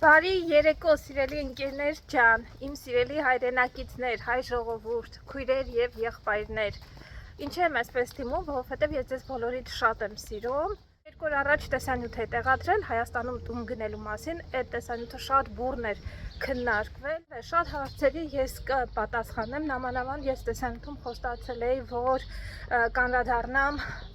Բարի երեկո սիրելի ընկերներ ջան, իմ սիրելի հայրենակիցներ, հայ ժողովուրդ, քույրեր եւ եղբայրներ։ Ինչ եմ այսպես դիմում, որովհետեւ ես ձեզ բոլորիդ շատ եմ սիրում։ Երկու օր առաջ տեսանյութ է տեղադրել Հայաստանում տուն գնելու մասին, այդ տեսանյութը շատ բուռն էր քննարկվել։ Շատ հարցերի ես կպատասխանեմ, նամանավանդ ես տեսանյութում խոստացել էի, որ կանրադառնամ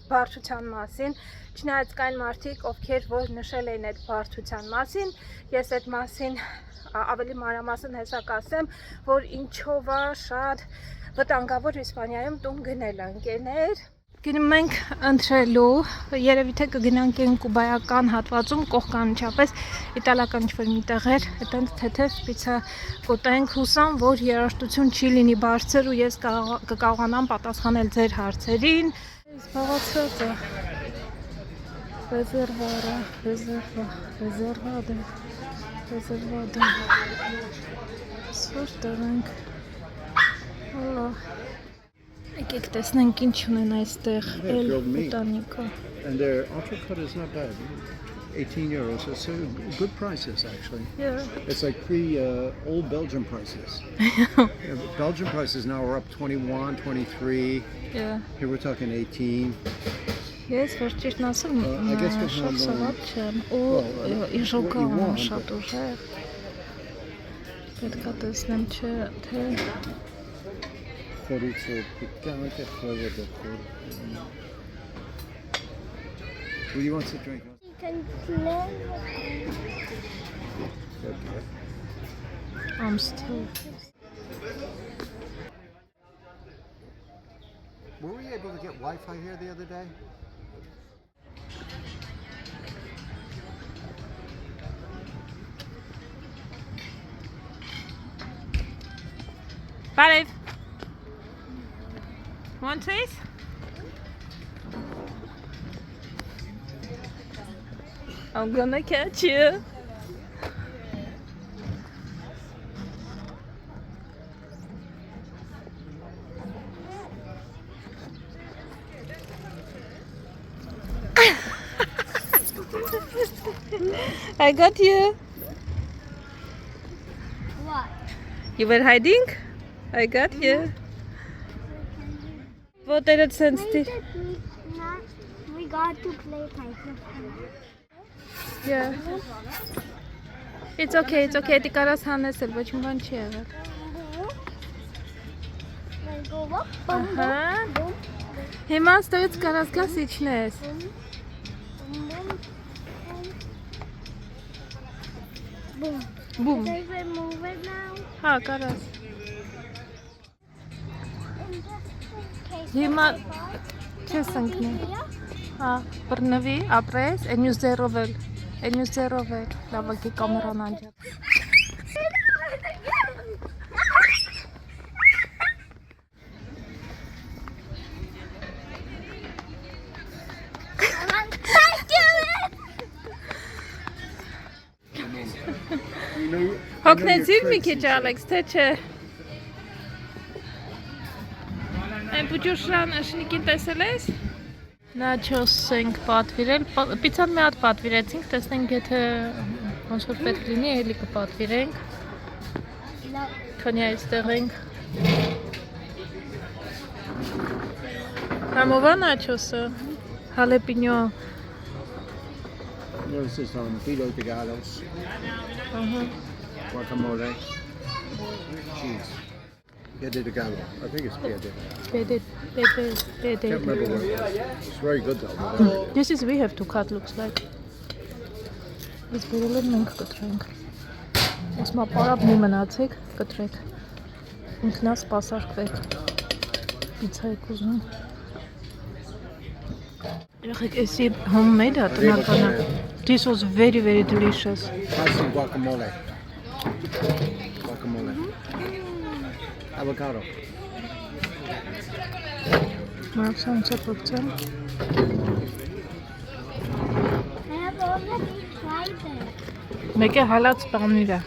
բարդության մասին, չնայած կային մարդիկ, ովքեր որ նշել էին այդ բարդության մասին, ես այդ մասին ավելի մանրամասն հեսա կասեմ, որ ինչով է շատ վտանգավոր Իսպանիայում տուն գնելը, ընկերներ։ Գնում ենք ընտրելու, երևի թե կգնանք այն կուբայական հատվածում, կողքանչապես իտալական ինչ-որ մի տեղեր, այդտենց թեթև պիցա կուտենք, հուսամ, որ երաժշտություն չի լինի բարձր ու ես կկարողանամ պատասխանել ձեր հարցերին։ Զբաղացած է, ռեզերվադը, սորտեր ենք, հոլա, եկեք տեսնենք ինչ ունեն այստեղ, էլ ուտանիկը։ And their entrecote is not bad, 18 euros, it's good prices actually. Yeah. It's like old Belgian prices. Belgian prices now are up 21, 23. Yeah. Here we're talking 18. Ես վերջերն ասում շատ սավատ չեմ ու իժոկա շատ ուժեղ պետք է տեսնեմ չէ թե Chorizo picante, juego de Who do you want to drink? You can play. Okay. I'm still Were we able to get Wi-Fi here the other day? Բարև Want this? I'm gonna catch you. I got you. What? You were hiding? I got you. What did it sense? We got to play Tiger. Yeah. It's okay. Դի կարաս հանես էլ, ոչ մի բան չի եղել։ Go up. Ահա։ Հիմա ստվեց կարաս գաս իջնես։ Boom. Բում։ Can we move it now? Հա, կարաս։ And just in case. Հիմա չես ընկնի։ Հա, բռնվի, ապրես, այնյուս ձեռով էլ, լավակի կամերան անջատ։ Հոգնեցիր մի քիչ Ալեքս, թե չէ։ Այն պուջուշրան շնիկին տեսել ես։ Նաչոս ենք պատվիրել, պիցան մի հատ պատվիրեցինք, տեսնենք եթե ոնց որ պետք լինի, էլի կպատվիրենք։ Քանի այստեղ ենք։ Համովա նաչոսը, հալեպինյո։ This is filo de gallos, guacamole, cheese. Piede de gallo. I think it's piede. Can't remember what it was. It's very good though. This is we have to cut looks like. This բերել են մենք կտրենք։ Ոսմա պարապ մի մնացեք, կտրեք։ Ինքնա սպասարկվեք։ Պիցա եք ուզում։ Եղեք, էսի homemade է տնականը։ This was very delicious. Have some guacamole. Avocado. Մարսան ծպրծեմ։ I have already tried it. Մեկ է հալած պանիր է։ I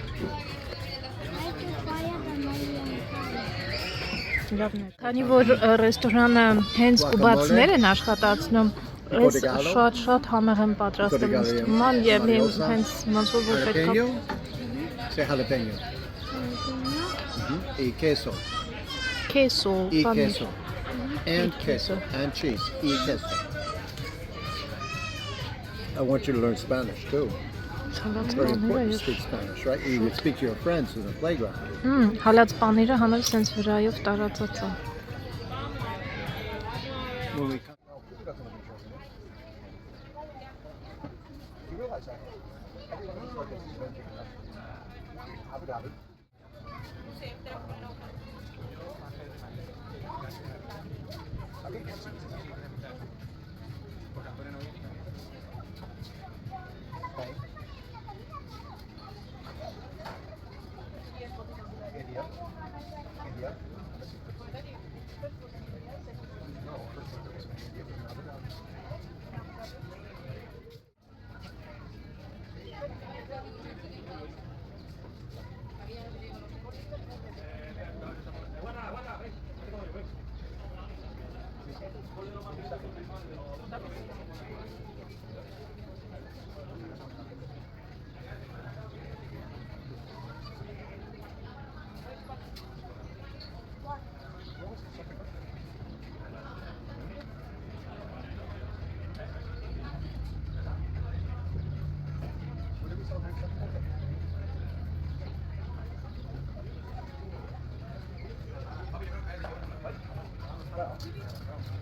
have to try it a million times. Լավն է։ Քանի որ ռեստորանը հենց կուբացիներ են աշխատացնում, Ես շատ համեղ եմ պատրաստում ինստուման եւ հենց ոնց որ պետք է Jalapeno. Say jalapeno. Y queso. քեսո, Y պանիր։ queso. And queso. And cheese. Y queso. I want you to learn Spanish too. It's very important to speak Spanish, right? You would speak to your friends in the playground. Հալած պանիրը հանել սենց վրայով տարածած է։ When we come. You realize that? Everyone who's like this is Benjamin. Abu Dhabi. India. India.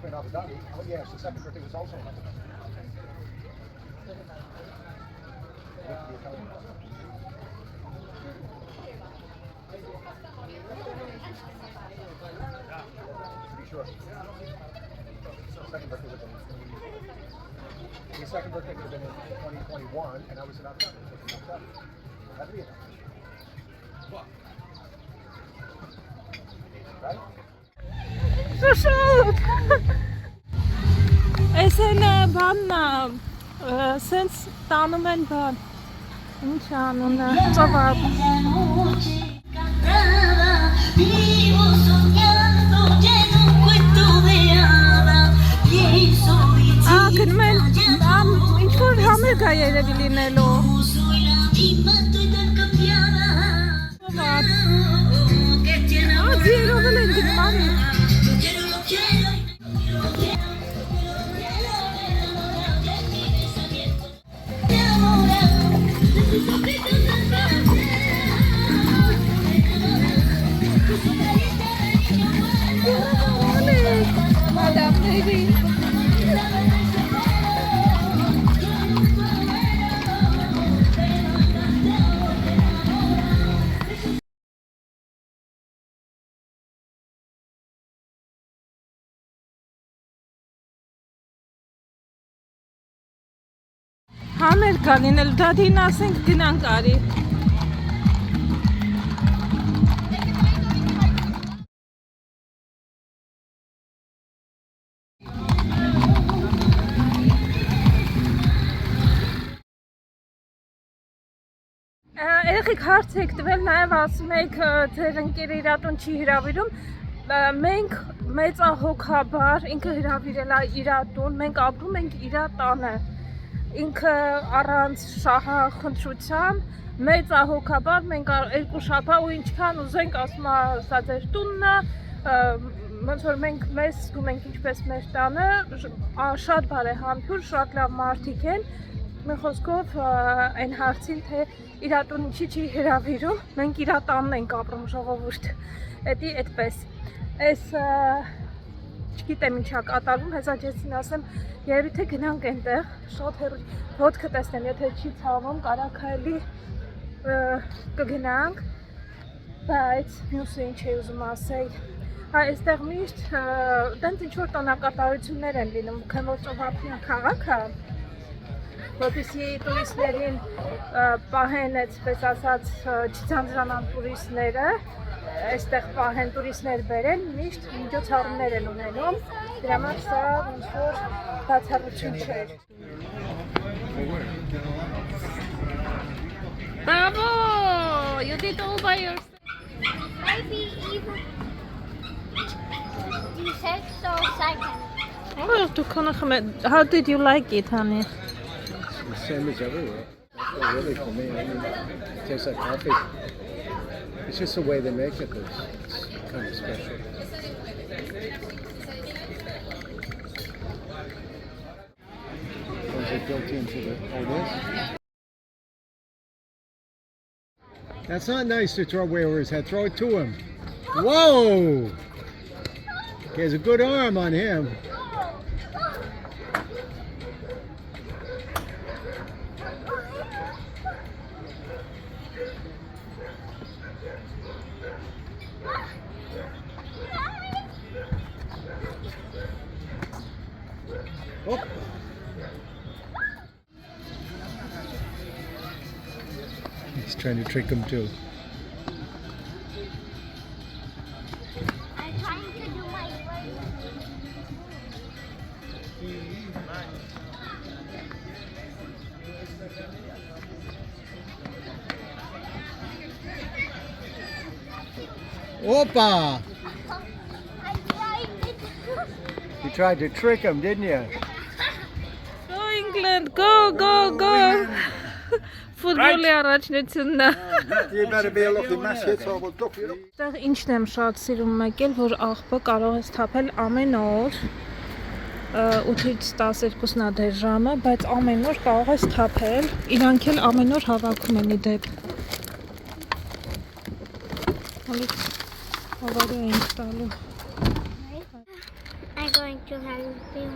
In Abu Dhabi. Oh yes, the second birthday was also in Abu Dhabi. Pretty sure. Second birthday would have been the second birthday would have been in 2021, and I was in Abu Dhabi. Had to be in right? Շուշուտ։ Այս են բանն է, սենց տանում են բան։ Ինչ անունը, ծավալ։ Գնում են, ինչ-որ համերգ է երևի լինելու։ Ձիրով են գնում անի։ Համեր կա լինել, դադին ասենք գնանք արի։ Երեխեք հարց եք տվել, նաև ասում եք ձեր ընկերը իր տուն չի հրավիրում, մենք մեծահոգաբար, ինքը հրավիրել է իր տուն, մենք ապրում ենք իր տանը, ինքը առանց շահախնդրության, մեծահոգաբար, մենք երկու շաբաթ ու ինչքան ուզենք ասում է սա ձեր տունն է, ոնց որ մենք մեզ զգում ենք ինչպես մեր տանը, շատ բարեհամբույր, շատ լավ մարդիկ են, մի խոսքով այն հարցին, թե իր տուն ինչի չի հրավիրում, մենք իր տանն ենք ապրում ժողովուրդ, էդի էդպես, ես չգիտեմ ինչա կատարվում, հեսա ջեսին ասեմ, երևի թե գնանք այնտեղ, շատ հեռու, ոտքը տեսնեմ, եթե չի ցավում, կարակայլի կգնանք, բայց մյուսը ինչ է ուզում ասել, այստեղ միշտ դենց ինչ-որ տոնակատարություններ են լինում, քան որ ծովափնյա քաղաքը, որպեսզի տուրիստներին պահեն, այսպես ասած, չձանձրանան տուրիստները, այստեղ պահեն տուրիստներ բերեն, միշտ միջոցառումներ են ունենում, դրա համար սա ոնց-որ բացառություն չէր։ Bravo! You did all by yourself. Maybe even you said so second. Oh, how did you like it, honey? It's the same as everywhere. That's not really for me. I mean, it tastes like coffee. It's just the way they make it that's kind of special. Was it built into the this? That's not nice to throw away over his head. Throw it to him. Whoa! He has a good arm on him. Oh. He's trying to trick him too. I'm trying to do my work. Opa! I tried it. You tried to trick him, didn't you? Go England, go! Ֆուտբոլի առաջնությունն է։ You better be a lucky match here, so I will duck you. Այստեղ ինչն եմ շատ սիրում մեկել, որ աղբը կարող ես թափել ամեն օր 8-ից 12-ն է դեր ժամը, բայց ամեն օր կարող ես թափել, իրանք էլ ամեն օր հավաքում են իդեպ։ Հալից ավարի ենք տալու։ I'm going to help him.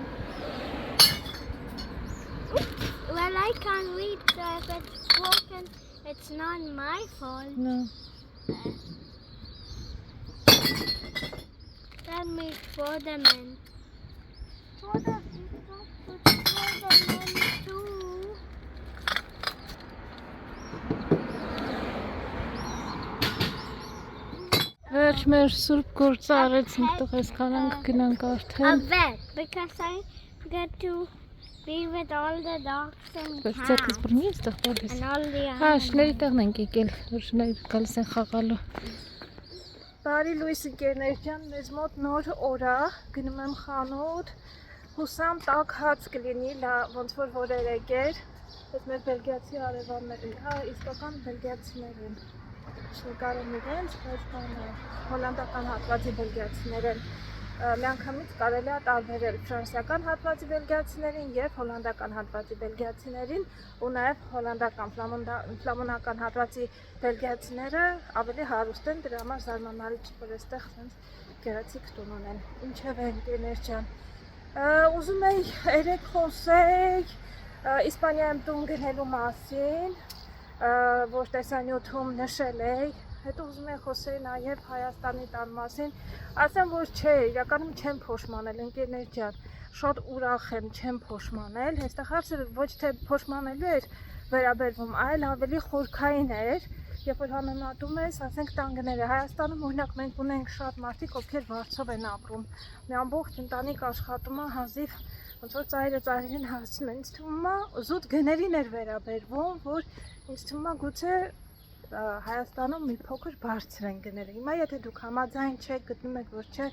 Well, I can't read, so if it's broken, it's not my fault. No. That means for the men. For the men too. Վերջ մեր սուրբ գործը արեցինք տղես կանանք գնանք A արդեն։ vet, because I get to be with all the dogs and Բայց ձերքս cats բռնի այստեղ տալիս։ and all the Հա, animals. շների տեղն ենք եկել, որ շներ գալիս են խաղալու։ Բարի լույս ընկերներ ջան, մեզ մոտ նոր օր է, գնում եմ խանութ, հուսամ տաք հաց կլինի, ոնց որ երեկեր, այս մեր բելգիացի արևաններ, հա, իսկական բելգիացիներ են, շնկարում իրենց, բայց բանը, հոլանդական հատվածի բելգիացիներ են, միանգամից կարելի է տարբերել ֆրանսիական հատվածի բելգիացիներին եւ հոլանդական հատվածի բելգիացիներին ու նաեւ հոլանդական ֆլամանական հատվածի բելգիացիները ավելի հարուստ են, դրա համար զարմանալի չի, որ այստեղ ցենց գեղեցիկ տուն ունեն։ Ինչեւ է ընկերներ ջան։ Ուզում եի երեք խոսել Իսպանիայում տուն գնելու մասին, որ տեսանյութում նշել էի։ Հետո ուզում եմ խոսել նաև Հայաստանի տան մասին, ասեմ որ չէ, իրականում չեմ փոշմանել, ընկերներ ջան, շատ ուրախ եմ, չեմ փոշմանել, այստեղ հարցը ոչ թե փոշմանելու էր վերաբերվում, այլ ավելի խորքային էր, երբ որ համեմատում ես, ասենք տանգները, Հայաստանում օրինակ մենք ունենք շատ մարդիկ, ովքեր վարձով են ապրում, մի ամբողջ ընտանիք աշխատում է հազիվ, ոնց որ ծայրին հասնում են, ինձ թվում է զուտ գներին էր վերաբերվում, որ ինձ թվում է գուցե Հայաստանում մի փոքր բարձր են գները։ Հիմա եթե դուք համաձայն չեք, գտնում եք, որ չէ,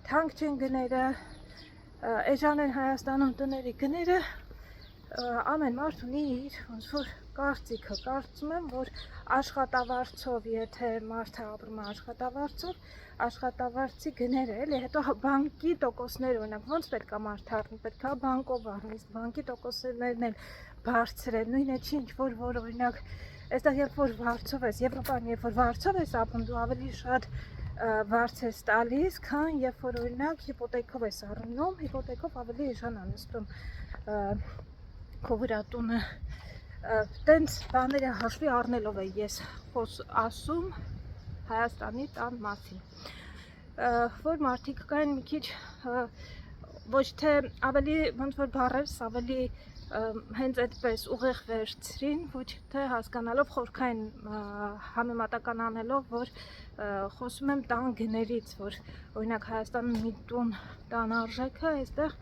թանկ չեն գները, էժան են Հայաստանում տների գները, ամեն մարդ ունի իր ոնց որ կարծիքը, կարծում եմ, որ աշխատավարձով, եթե մարդը ապրում է աշխատավարձի գները, էլի, հետո բանկի տոկոսներ, օրինակ, ոնց պետք է մարդը առնի, պետք է բանկով առնի, բանկի տոկոսներն էլ բարձր են, նույնը չի ինչ-որ օրինակ այստեղ երբ որ վարձով ես, Եվրոպան երբ որ վարձով ես ապրում, դու ավելի շատ վարձ ես տալիս, քան երբ որ օրինակ հիպոթեկով ես առնում, հիպոթեկով ավելի էժան է նստում քո վրա տունը։ Տենց բաները հաշվի առնելով է ես ասում Հայաստանի տան մասին, որ մարդիկ կային մի քիչ ոչ թե ավելի ոնց որ բառերս ավելի հենց այդպես ուղիղ վերցրին, ոչ թե հասկանալով խորքային համեմատական անելով, որ խոսում եմ տան գներից, որ օրինակ Հայաստանում մի տան արժեքը այստեղ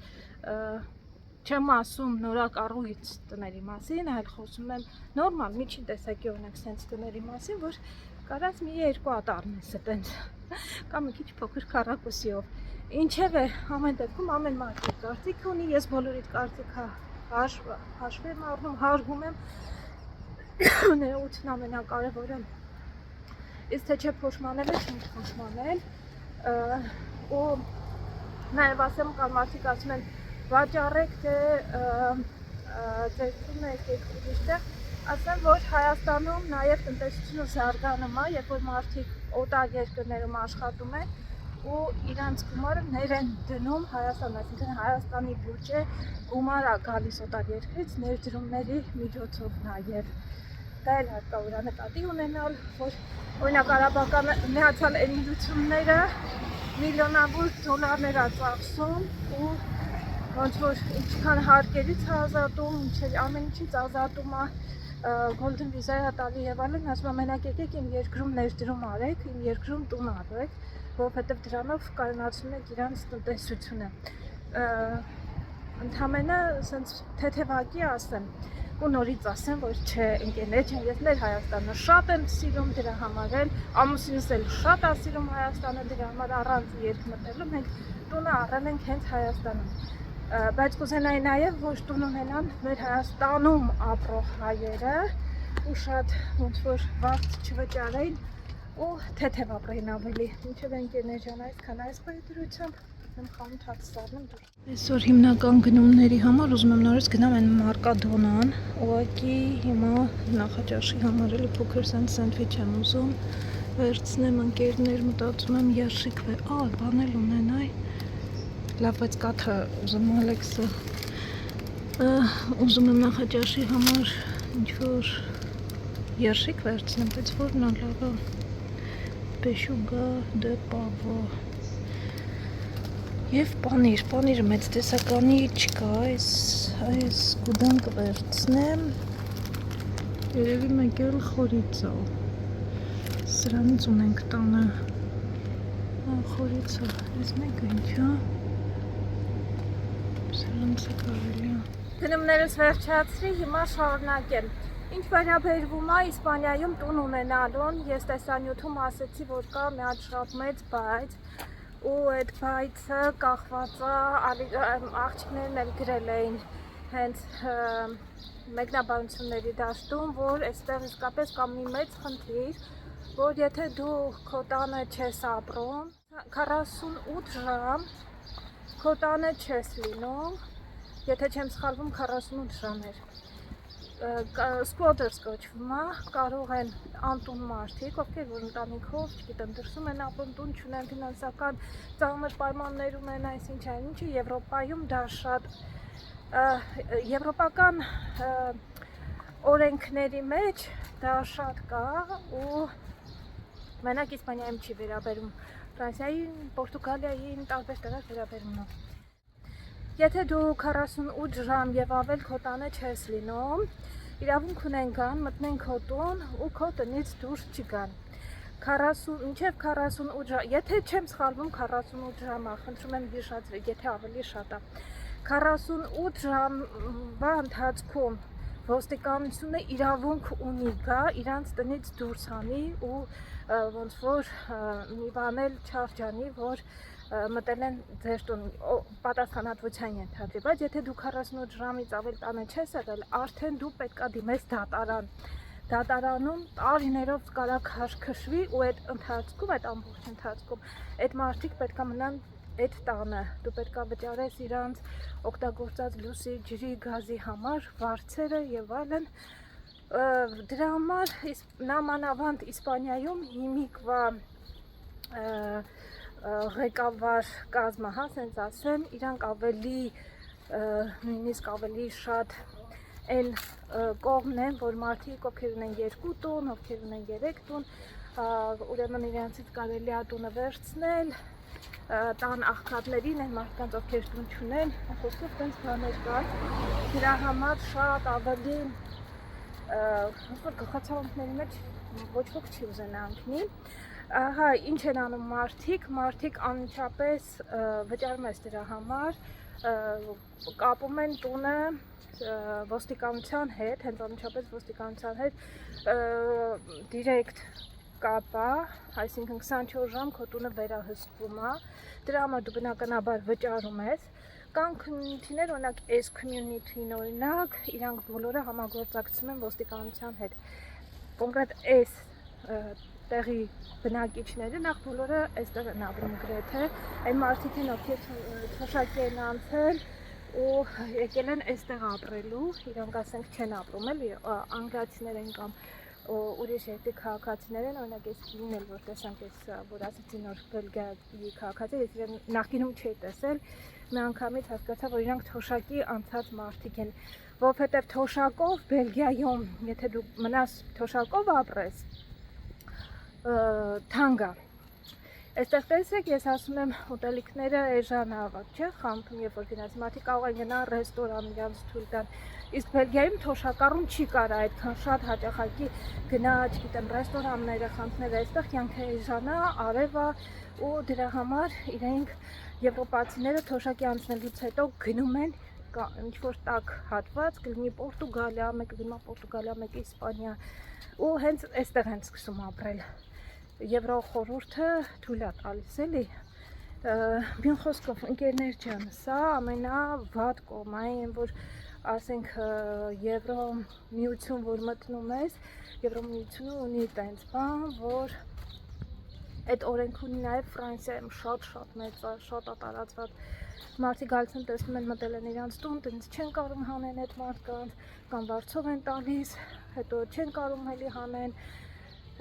չեմ ասում նորակառույց տների մասին, այլ խոսում եմ նորմալ միջին տեսակի օրինակ սենց տների մասին, որ կարած մի երկու ատառն ես այտենց կամ մի քիչ փոքր քառակուսիով։ Ինչևէ, ամեն դեպքում ամեն մարդ իր կարծիք ունի, ես բոլորիդ կարծիքը հաշվի եմ առնում, հարգում եմ, ներողություն ամենակարևորը, իսկ թե չէ փոշմանել է, չի փոշմանել, ու նաև ասեմ, կան մարդիկ ասում են, վաճառեք, թե ձեր տունը եկեք ուրիշտեղ, ասեմ, որ Հայաստանում նաև տնտեսությունը զարգանում է, երբ որ մարդիկ օտար երկրներում աշխատում են ու իրանց գումարներ են դնում Հայաստան, այսինքն Հայաստանի բյուջե գումար է գալիս օտար երկրից ներդրումների միջոցով նաև։ Դա էլ հարկավոր է նկատի ունենալ, որ օրինակ արաբական Միացյալ Էմիրությունները միլիոնավոր դոլարներ է ծախսում ու ոնց որ ինչքան հարկերից է ազատում, ամեն ինչից ազատում է, Golden Visa-ը տալի եւ այլն, ասում եմ մենակ եկեք իմ երկրում ներդրում արեք, իմ երկրում տուն արեք, որովհետեւ դրանով կայունացնում եք իրանց տնտեսությունը։ Ընդհանրապես ասենց թեթևակի ասեմ ու նորից ասեմ, որ չէ, ընկերներ ջան, ես մեր Հայաստանը շատ եմ սիրում, դրա համար էլ ամուսինս էլ շատ է սիրում Հայաստանը, դրա համար առանց երկմտելու մենք տունը առել ենք հենց Հայաստանում։ Բայց կուզենայի նաև որ տուն ունենան մեր Հայաստանում ապրող հայերը ու շատ ոնց որ վարձ չվճարեին ու թեթև ապրեին ավելի։ Ինչև ընկերներ ջան, այսքան այս բարդրությամբ եմ խանութ հացսարնում դուր։ Այսօր հիմնական գնումների համար ուզում եմ նորից գնամ այն Մարկադոնան, ուղղակի հիմա նախաճաշի համար էլի փոքր սենդվիչ եմ ուզում վերցնեմ, ընկերներ մտածում եմ երշիկ բանել ունենայ լավ, բայց կաթը ուզում Ալեքսը ուզում եմ նախաճաշի համար ինչ-որ երշիկ վերցնեմ, բայց որն է լավը բեշուգա դե պավո և պանիրը մեծ տեսականի չկա, այս գուդան կվերցնեմ, երևի մեկ էլ խորիցա, սրանից ունենք տանը, խորիցա, ես մեկը ինչա, սրանցը կարելի է։ Գնումներս վերջացրի, հիմա շարունակեմ։ Ինչ վերաբերվում է Իսպանիայում տուն ունենալուն, ես տեսանյութում ասեցի, որ կա մի հատ շատ մեծ բայց, ու այդ բայցը կախված է, աղջիկներն էլ գրել էին հենց մեկնաբանությունների դաշտում, որ այստեղ իսկապես կա մի մեծ խնդիր, որ եթե դու քո տանը չես ապրում, 48 ժամ քո տանը չես լինում, եթե չեմ սխալվում 48 ժամ էր, squatters կոչվում է, կարող են անտուն մարդիկ, ովքեր որ ընտանիքով, չգիտեմ, դրսում են ապրում, տուն չունեն, ֆինանսական ծանր պայմաններ ունեն, այսինչ այն ինչի Եվրոպայում դա շատ եվրոպական օրենքների մեջ դա շատ կա ու մենակ Իսպանիայում չի վերաբերում, Ֆրանսիային, Պորտուգալիային տարբեր տեղեր վերաբերում է։ Եթե դու 48 ժամ եւ ավել քո տանը չես լինում, իրավունք ունեն գան, մտնեն քո տուն ու քո տնից դուրս չգան։ Մինչև 48 ժամ, եթե չեմ սխալվում 48 ժամ է, խնդրում եմ հիշեցրեք, եթե ավելի շատ է։ 48 ժամվա ընթացքում ոստիկանությունը իրավունք ունի գա իրանց տնից դուրս անի ու ոնց որ մի բան էլ չարժանի, որ մտել են ձեր տուն, պատասխանատվության ենթադրի, բայց եթե դու 48 ժամից ավել տանը չես եղել, արդեն դու պետքա դիմես դատարան։ Դատարանում տարիներով կարա քաշքշվի ու այդ ընթացքում, այդ ամբողջ ընթացքում, այդ մարդիկ պետքա մնան այդ տանը, դու պետքա վճարես իրանց օգտագործած լույսի, ջրի, գազի համար, վարձերը եւ այլն։ Դրա համար նամանավանդ Իսպանիայում հիմիկվա ղեկավար կազմը, հա, ասենց ասեմ, իրանք ավելի նույնիսկ ավելի շատ այն կողմն են, որ մարդիկ ովքեր ունեն 2 տուն, ովքեր ունեն 3 տուն, ուրեմն իրենցից կարելի է տունը վերցնել, տան աղքատներին, այն մարդկանց ովքեր տուն չունեն, խոսքով տենց բաներ կան, դրա համար շատ ավելի գլխացավանքների մեջ ոչ ոք չի ուզենա ընկնի։ Ահա, ինչ են անում մարդիկ անմիջապես վճարում ես դրա համար, կապում են տունը ոստիկանության հետ, հենց անմիջապես ոստիկանության հետ, դիրեկտ կապ է, այսինքն 24 ժամ քո տունը վերահսկվում է, դրա համար դու բնականաբար վճարում ես, կան community-ներ, օրինակ այս community-ն օրինակ, իրանք բոլորը համագործակցում են ոստիկանության հետ, կոնկրետ այս տեղի բնակիչները նախ բոլորը այստեղ են ապրում գրեթե, այն մարդիկ են ովքեր թոշակի են անցել ու եկել են այստեղ ապրելու, իրանք ասենք չեն ապրում էլի, անգլիացիներ են կամ ուրիշ երկրի քաղաքացիներ են, օրինակ ես լինել որ տեսանք ես որ ասեցի նոր Բելգիայի քաղաքացի, ես իրեն նախկինում չէի տեսել, մի անգամից հասկացա որ իրանք թոշակի անցած մարդիկ են, որովհետև թոշակով Բելգիայում, եթե դու մնաս թոշակով ապրես, թանկ է։ Այստեղ տեսեք, ես ասում եմ ուտելիքները էժանավատ, չէ՞, խանութում երբ որ գնաց, մարդիկ կարող են գնալ ռեստորան, իրանց թույլ տան, իսկ Բելգիայում թոշակառուն չի կարա այդքան շատ հաճախակի գնա, չգիտեմ, ռեստորանները, խանութները, այստեղ կյանքը էժան է, արև է ու դրա համար իրենք եվրոպացիները թոշակի անցնելուց հետո գնում են ինչ-որ տաք հատված, կլինի Պորտուգալիա, մեկը գնում է Պորտուգալիա, մեկը Իսպանիա ու հենց այստեղ են սկսում ապրել։ Եվրո խորհուրդը թույլ է տալիս էլի, մի խոսքով ընկերներ ջան, սա ամենավատ կողմն է, որ ասենք Եվրո միություն որ մտնում ես, Եվրո միությունը ունի տենց բան, որ այդ օրենք ունի նաև Ֆրանսիայում շատ մեծ է, շատ է տարածված, մարդիկ գալիս են տեսնում են մտել են իրանց տուն, տենց չեն կարող հանեն այդ մարդկանց, կամ վարձով են տալիս, հետո չեն կարող էլի հանեն,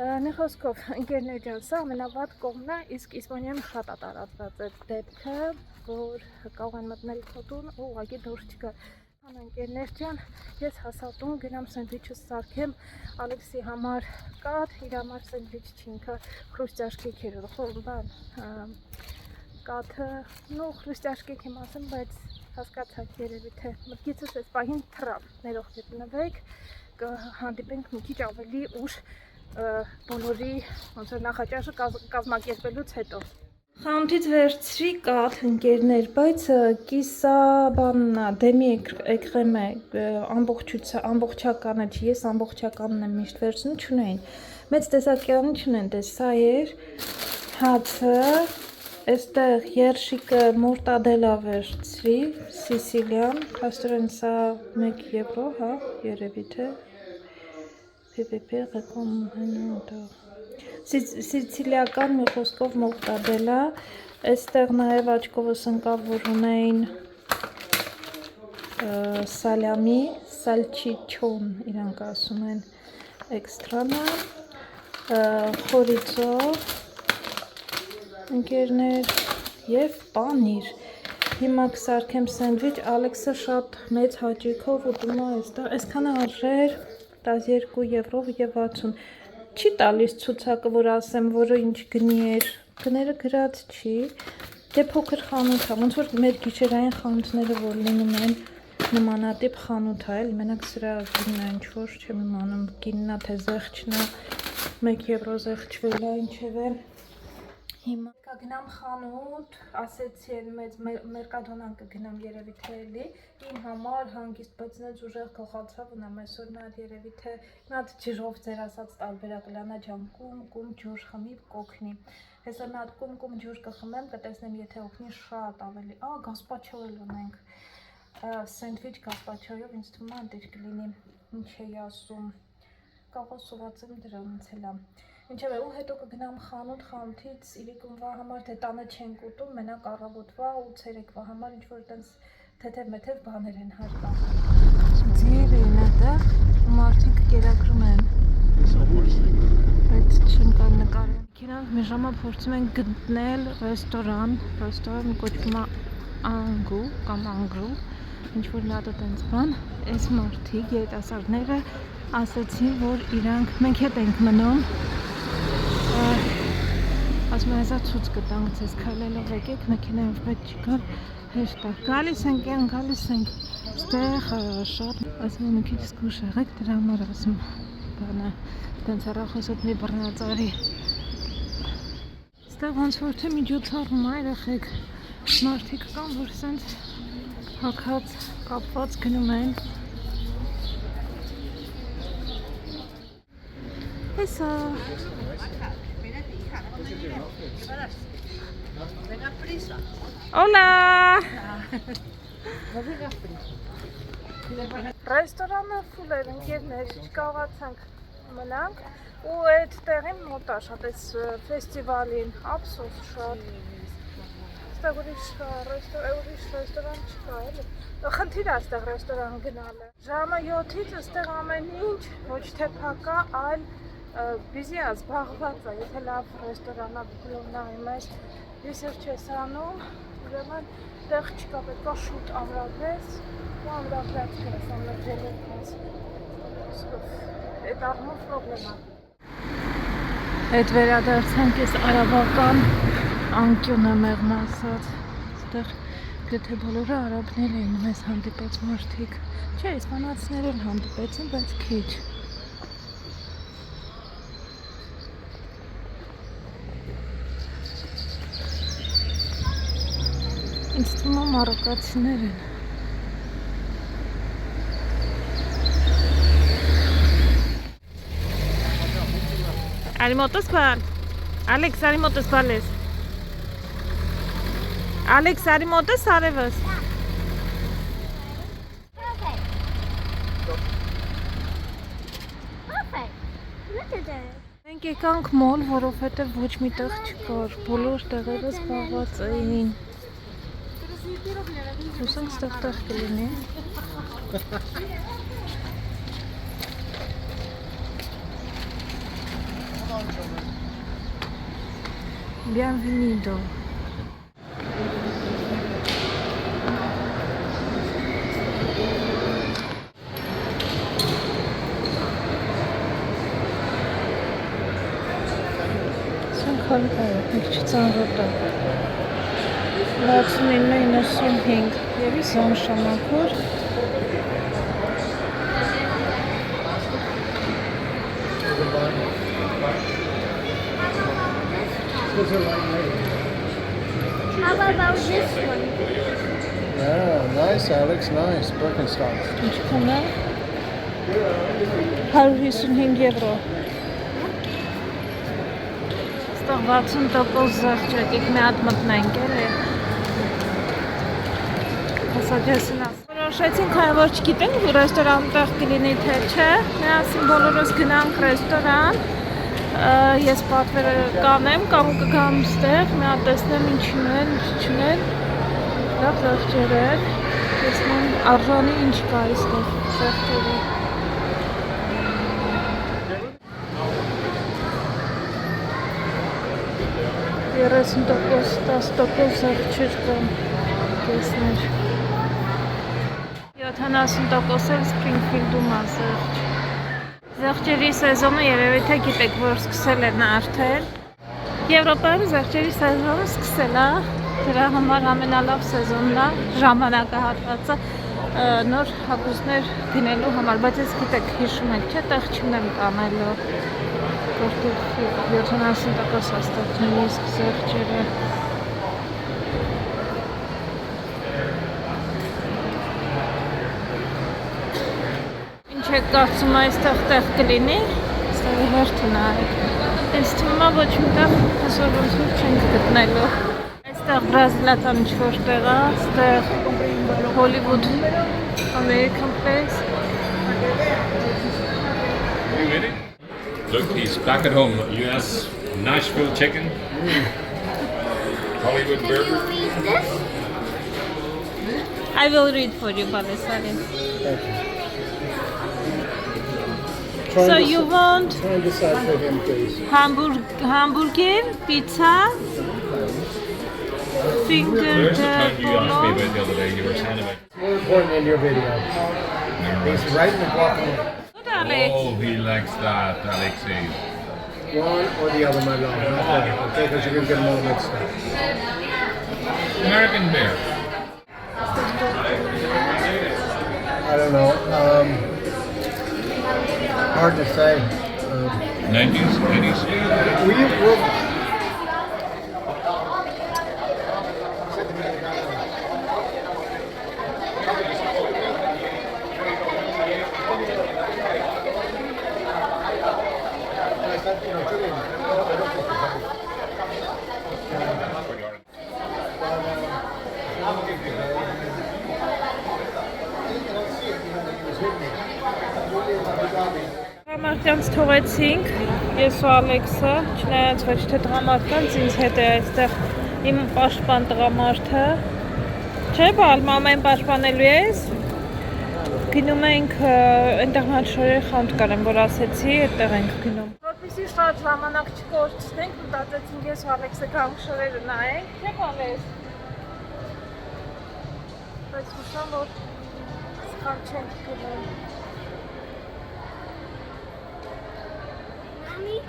մի խոսքով ընկերներ ջան, սա ամենավատ կողմն է, իսկ Իսպանիայում շատ է տարածված այդ դեպքը, որ կարող են մտնել քո տուն ու ուղղակի դուրս չգալ։ Ընկերներ ջան, ես հասա տուն, գնամ սենդվիչս սարքեմ, Ալեքսի համար կաթ, իր համար սենդվիչ չի, ինքը խրուստյաշկեք էր, բան, կաթը, նո խրուստյաշկեք եմ ասեմ, բայց հասկացաք երևի թե մտքիցս այս պահին թռավ, ներող գտնվեք, կհանդիպենք մի քիչ ավելի ուշ բոլորի ոնց որ նախաճաշը կազմակերպելուց հետո։ Խանութից վերցրի կաթ ընկերներ, բայց կիսա բաննա, դեմի էկրեմ է, ամբողջականը չի, ես ամբողջականն եմ միշտ վերցնում, չունեին, մեծ տեսակյանը չունեն, տես սա էր, հացը, այստեղ երշիկը մորտադելա վերցրի, Սիսիլիան, փաստորեն սա 1 եվրո, հա, երևի թե PPP Սիցիլիական մի խոսքով մորտադելա, այստեղ նաև աչքովս ընկավ, որ ունեին սալյամի, սալչիչոն, իրանք ասում են էքստրանա, խորիցո, ընկերներ և պանիր, հիմա կսարքեմ սենդվիչ, Ալեքսը շատ մեծ հաճույքով ուտում է այստեղ, այսքանը արժեր 12 եվրո և 60, չի տալիս ցուցակը, որ ասեմ, որը ինչ գնի էր, գները գրած չի, դե փոքր խանութ է, ոնց որ մեր գիշերային խանութները, որ լինում են նմանատիպ խանութ է, էլ մենակ սրա գինն է ինչ-որ, չեմ իմանում, գինն է, թե զեղչն է, 1 եվրո զեղչվել է, ինչև է, հիմա կգնամ խանութ, ասեցի են մեծ մերկադոնան կգնամ երևի թե էլի, իմ համար հանգիստ, բայց նենց ուժեղ գողացավ ունեմ, այսօր նա երևի թե մի հատ ջրով ձեր ասած տարբերակ լանա ջան, կում ջուր խմի կօգնի, այսօր մի հատ կում ջուր կխմեմ, կտեսնեմ եթե օգնի շատ ավելի, գազպաչո էլ ունենք, սենդվիչ գազպաչոյով ինձ թվում է ընտիր կլինի, ինչ էի ասում, կաղոս սոված եմ դրանից էլ եմ, ինչև է, ու հետո կգնամ խանութից իրիկունվա համար, թե տանը չենք ուտում, մենակ առավոտվա ու ցերեկվա համար ինչ-որ տենց թեթև-մեթև բաներ են հարկա։ Ձիեր են այդտեղ, ու մարդիկ կերակրում են, բայց չեմ կար նկարել։ Իրանք մի ժամը փորձում են գտնել ռեստորան կոչվում է Անգու կամ Անգրու, ինչ-որ մի հատ տենց բան, այս մարդիկ, երիտասարդները ասեցին, որ իրանք, մենք հետ ենք մնում, ասում են, հեսա ցույց կտանք ձեզ քայլելով եկեք, մեքենայով պետք չկար, հեշտ է, գալիս ենք, ստեղ շատ, ասում են մի քիչ զգուշ եղեք, դրա համար ասում բանը, տենց հեռախոսդ մի բռնածարի, ստեղ ոնց որ թե միջոցառում է երեխեք, մարդիկ կան, որ սենց հագած, կապված գնում են, Eso. Hola. Ռեստորանը ֆուլ էր, ընկերներ, չկարողացանք մնանք ու այդ տեղին մոտ է շատ էս ֆեստիվալին, ափսոս շատ։ Այստեղ ուրիշ ռեստորան չկա, էլի։ Խնդիր է այստեղ ռեստորան գնալը։ Ժամը 7-ից այստեղ ամեն ինչ ոչ թե փակ է, այլ բիզի է, զբաղված է, եթե լավ ռեստորանա բլոգնայի մեզ դիսեր չես անում, ուրեմն տեղ չկա, պետք է շուտ ամրագրես ու ամրագրած կրես ամրագրել ես։ Այդ առումով պրոբլեմ է։ Այդ վերադարձանք ես արաբական անկյունը մեղմ ասած, այստեղ գրեթե բոլորը արաբներ էին մեզ հանդիպեց մարդիկ, չէ, իսպանացիներ էլ հանդիպեցին, բայց քիչ։ Ինձ թվում է մարոկացիներ են։ Արի մոտս բալ։ Ալեքս, արի մոտս բալես։ Ալեքս, արի մոտս արևս։ Perfect. Perfect. Look at that. Մենք եկանք մոլ, որովհետև ոչ մի տեղ չկար, բոլոր տեղերը զբաղված էին։ Հուսանք ստեղ տեղ կլինի։ Bienvenido. Սանքալկա է, մենք չծանրոտա։ 69-95 և իսան շամակոր։ How about this one? Yeah, nice, Alex, nice. Birkenstocks. Ինչքան է? 155 եվրո։ Ստեղ 60% զեղչեք, եք մի հատ մտնենք էլի։ Հասաջեսին ասում։ Որոշեցինք հայ որ չգիտենք, որ ռեստորան տեղ կլինի թե չէ։ Միասին բոլորս գնանք ռեստորան։ Ես պատվերը կանեմ կամ կգամ ստեղ, մի հատ տեսնեմ ինչ ունել, ինչ չունել։ Լավ զեղչերեր, տեսնեմ արժանի ինչ կա այստեղ զեղչերի։ Երեսուն տոկոս, 10% զեղչեր կան, տեսներ։ 70% էլ Սպրինգֆիլդում է զեղչ։ Զեղչերի սեզոնը երևի թե գիտեք, որ սկսել են արդեն։ Եվրոպայում զեղչերի սեզոնը սկսել է, դրա համար ամենալավ սեզոնն է, ժամանակահատվածը նոր հագուստներ գնելու համար, բայց ես գիտեք, հիշում եք, չէ, տեղ չունեմ կանելու, որտեղ 70% հաստատ նույնիսկ զեղչերը։ Ինչ եք կարծում այստեղ տեղ կլինի, այստեղ հերթն է, ինձ թվում է ոչ միտեղ այսօր ոնց որ չենք գտնելու։ Այստեղ բրազիլական ինչ-որ տեղ է, այստեղ Hollywood American place։ Look, he's back at home. U.S. Nashville chicken, Hollywood Can burger. you read this? I will read for you, Balesarin. So you want Try and decide for him, please. hamburger, pizza, finger There's the time you asked me polo. about the other day. You were saying about. More important in your video. He's right in the guacamole. Good, Alex. Oh, he likes that, Alexei. One or the other, my love. Not that, okay? Because you're going to get them all mixed up. American beer. I don't know. Hard to say. 90s, 80s. Well, you know, Julian, I don't think Դրամարկյանց թողեցինք, ես ու Ալեքսը, չնայած ոչ թե դրամարկյանց ինձ հետ է այստեղ իմ պաշտպան տղամարդը։ Չէ՞ բալ, մամային պաշտպանելու ես։ Գնում ենք այնտեղ հաշորեր խանութ կար եմ, որ ասեցի, այդտեղ ենք գնում։ Որպեսզի շատ ժամանակ չկորցնենք, մտածեցինք ես ու Ալեքսը գանք շորերը նայենք, չէ՞ բալես։ Բայց հուսամ, որ սխալ չենք գնում։ Mommy,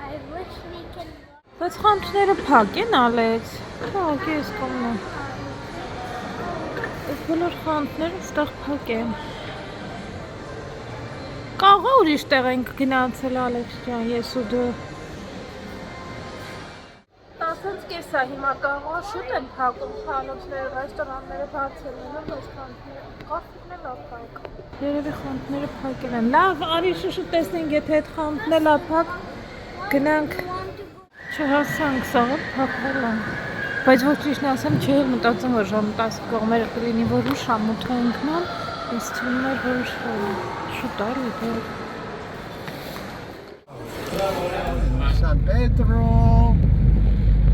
I wish we can. Բայց խանութները փակ են, Ալեքս։ Փակ ես կողմը։ Այս բոլոր խանութները ստեղ փակ են։ Կաղա ուրիշ տեղ ենք գնացել, Ալեքս ջան, ես ու դու։ 10:30 է հիմա կաղա շուտ են փակում խանութները, ռեստորանները բացել են, բայց խանութները կախքն էլ փակ։ Երևի խանութները փակել են։ Լավ, արի շուտ տեսնենք, եթե այդ խանութն էլ փակ, գնանք։ Չհասանք, սաղը փակվել են։ Բայց ոչ ճիշտն ասեմ, չէի մտածում, որ ժամը 10 կողմերը կլինի, որ ուշ ամոթ ընկնան, ես թվում էր, որ շուտ արի, San Pedro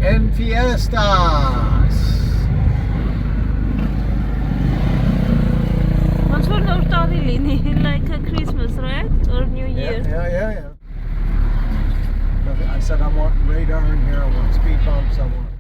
en fiestas. Ոնց որ նոր տարի լինի, like a Christmas, right? Or New Year. Yeah. I said I want radar in here, I want speed bumps, I want